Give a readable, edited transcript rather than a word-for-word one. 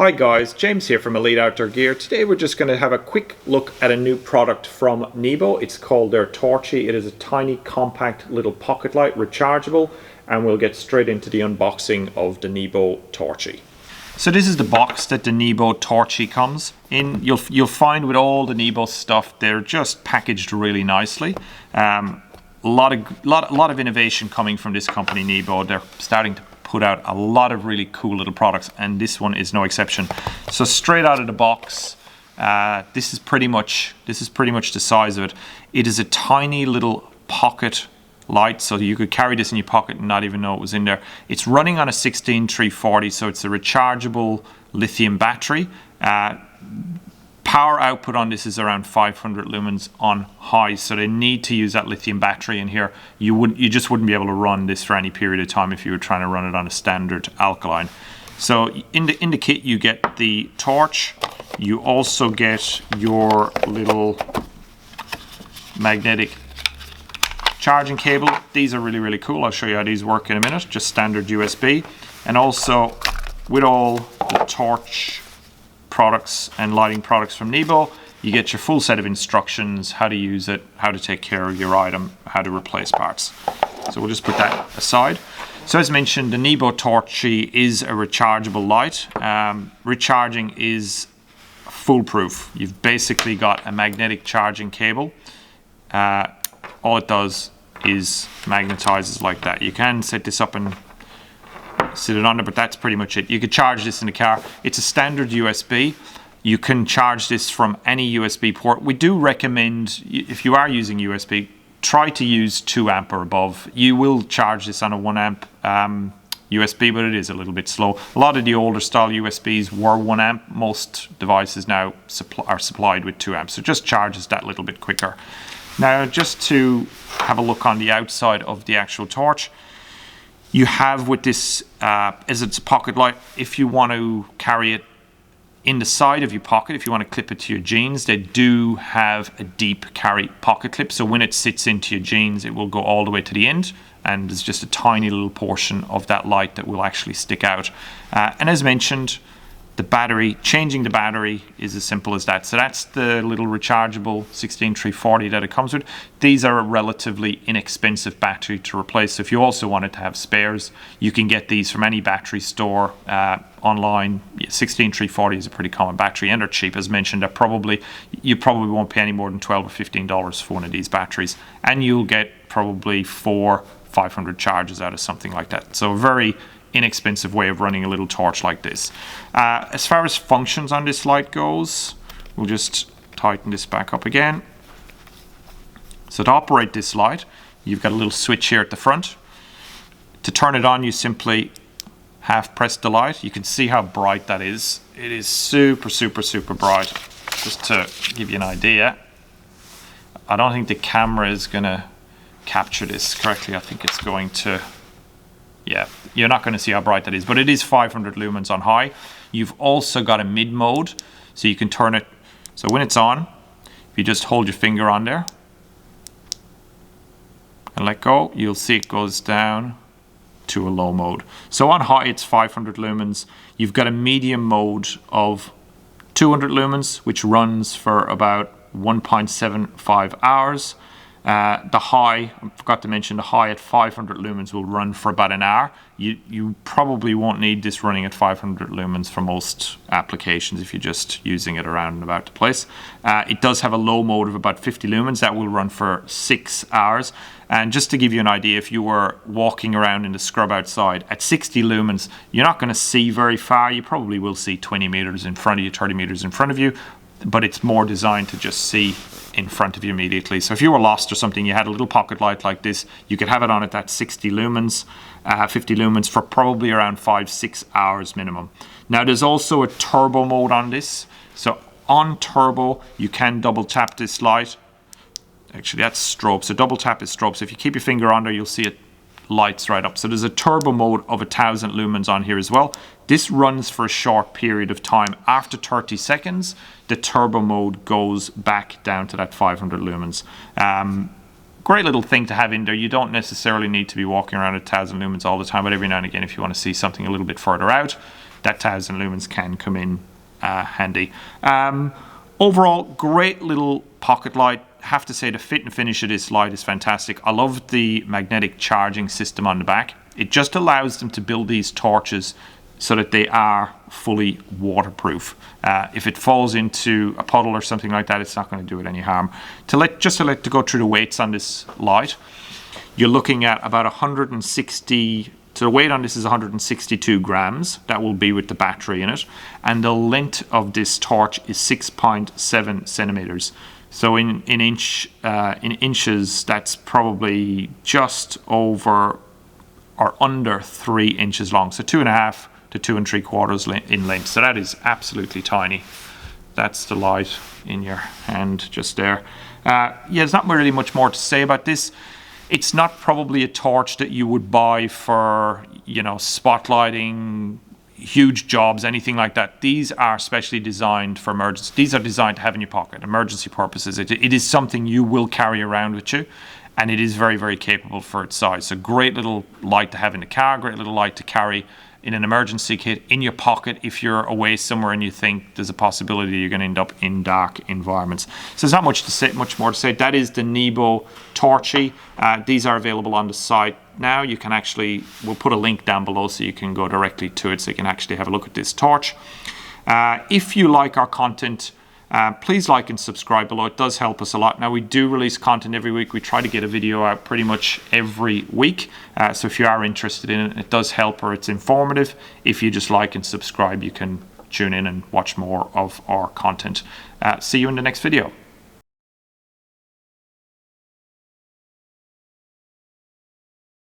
Hi guys, James here from Elite Outdoor Gear. Today we're just going to have a quick look at a new product from Nebo. It's called their Torchy. It is a tiny, compact little pocket light, rechargeable, and we'll get straight into the unboxing of the Nebo Torchy. So this is the box that the Nebo Torchy comes in. You'll find with all the Nebo stuff, they're just packaged really nicely. A lot of innovation coming from this company, Nebo. They're starting to put out a lot of really cool little products, and this one is no exception. So straight out of the box, this is pretty much the size of it. It is a tiny little pocket light, so you could carry this in your pocket and not even know it was in there. It's running on a 16340, so it's a rechargeable lithium battery. Power output on this is around 500 lumens on high, so they need to use that lithium battery in here. You just wouldn't be able to run this for any period of time if you were trying to run it on a standard alkaline. So in the kit you get the torch. You also get your little magnetic charging cable. These are really cool. I'll show you how these work in a minute. Just standard USB. And also with all the torch products and lighting products from Nebo, you get your full set of instructions, how to use it, how to take care of your item, how to replace parts. So we'll just put that aside. So as mentioned, the Nebo Torchy is a rechargeable light. Recharging is foolproof. You've basically got a magnetic charging cable. All it does is magnetizes like that. You can set this up and sit it under, but that's pretty much it. You could charge this in the car. It's a standard USB. You can charge this from any USB port. We do recommend, if you are using USB, try to use 2 amp or above. You will charge this on a 1 amp USB, but it is a little bit slow. A lot of the older style USBs were 1 amp. Most devices now are supplied with 2 amps, so it just charges that little bit quicker. Now, just to have a look on the outside of the actual torch, you have with this, as it's a pocket light, if you want to carry it in the side of your pocket, if you want to clip it to your jeans, they do have a deep carry pocket clip. So when it sits into your jeans, it will go all the way to the end, and there's just a tiny little portion of that light that will actually stick out. And as mentioned, the battery, changing the battery is as simple as that. So that's the little rechargeable 16340 that it comes with. These are a relatively inexpensive battery to replace. So if you also wanted to have spares, you can get these from any battery store online. 16340 is a pretty common battery, and they're cheap. As mentioned, you probably won't pay any more than $12 or $15 for one of these batteries, and you'll get probably 400-500 charges out of something like that. So very inexpensive way of running a little torch like this. As far as functions on this light goes, we'll just tighten this back up again. So to operate this light, you've got a little switch here at the front. To turn it on, you simply half press the light. You can see how bright that is. It is super bright. Just to give you an idea, I don't think the camera is going to capture this correctly. I think it's going to, yeah, you're not going to see how bright that is, but it is 500 lumens on high. You've also got a mid mode, so you can turn it. So when it's on, if you just hold your finger on there and let go, you'll see it goes down to a low mode. So on high, it's 500 lumens. You've got a medium mode of 200 lumens, which runs for about 1.75 hours. The high, I forgot to mention, the high at 500 lumens will run for about an hour. You probably won't need this running at 500 lumens for most applications if you're just using it around and about the place. It does have a low mode of about 50 lumens. That will run for 6 hours. And just to give you an idea, if you were walking around in the scrub outside at 60 lumens, you're not going to see very far. You probably will see 20 meters in front of you, 30 meters in front of you, but it's more designed to just see in front of you immediately. So if you were lost or something, you had a little pocket light like this, you could have it on at that 60 lumens, 50 lumens for probably around 5-6 hours minimum. Now there's also a turbo mode on this. So on turbo, you can double tap this light. Actually, that's strobe. So double tap is strobe. So if you keep your finger on there, you'll see it lights right up. So there's a turbo mode of 1000 lumens on here as well. This runs for a short period of time. After 30 seconds, the turbo mode goes back down to that 500 lumens. Great little thing to have in there. You don't necessarily need to be walking around at 1000 lumens all the time, but every now and again, if you want to see something a little bit further out, that 1000 lumens can come in handy. Overall, great little pocket light. Have to say the fit and finish of this light is fantastic. I love the magnetic charging system on the back. It just allows them to build these torches so that they are fully waterproof. If it falls into a puddle or something like that, it's not going to do it any harm. To go through the weights on this light, you're looking at about 160. So the weight on this is 162 grams. That will be with the battery in it. And the length of this torch is 6.7 centimeters. So in inches, that's probably just over or under 3 inches long. So 2.5 to 2 3/4 in length. So that is absolutely tiny. That's the light in your hand just there. Yeah, there's not really much more to say about this. It's not probably a torch that you would buy for, spotlighting, huge jobs, anything like that. These are specially designed for emergency. These are designed to have in your pocket, emergency purposes. It is something you will carry around with you, and it is very, very capable for its size. So great little light to have in the car, great little light to carry in an emergency kit, in your pocket if you're away somewhere and you think there's a possibility you're going to end up in dark environments. So there's not much more to say. That is the Nebo Torchy. These are available on the site now. You can we'll put a link down below so you can go directly to it so you can actually have a look at this torch. If you like our content, please like and subscribe below. It does help us a lot. Now, we do release content every week. We try to get a video out pretty much every week. So if you are interested in it, it does help, or it's informative. If you just like and subscribe, you can tune in and watch more of our content. See you in the next video.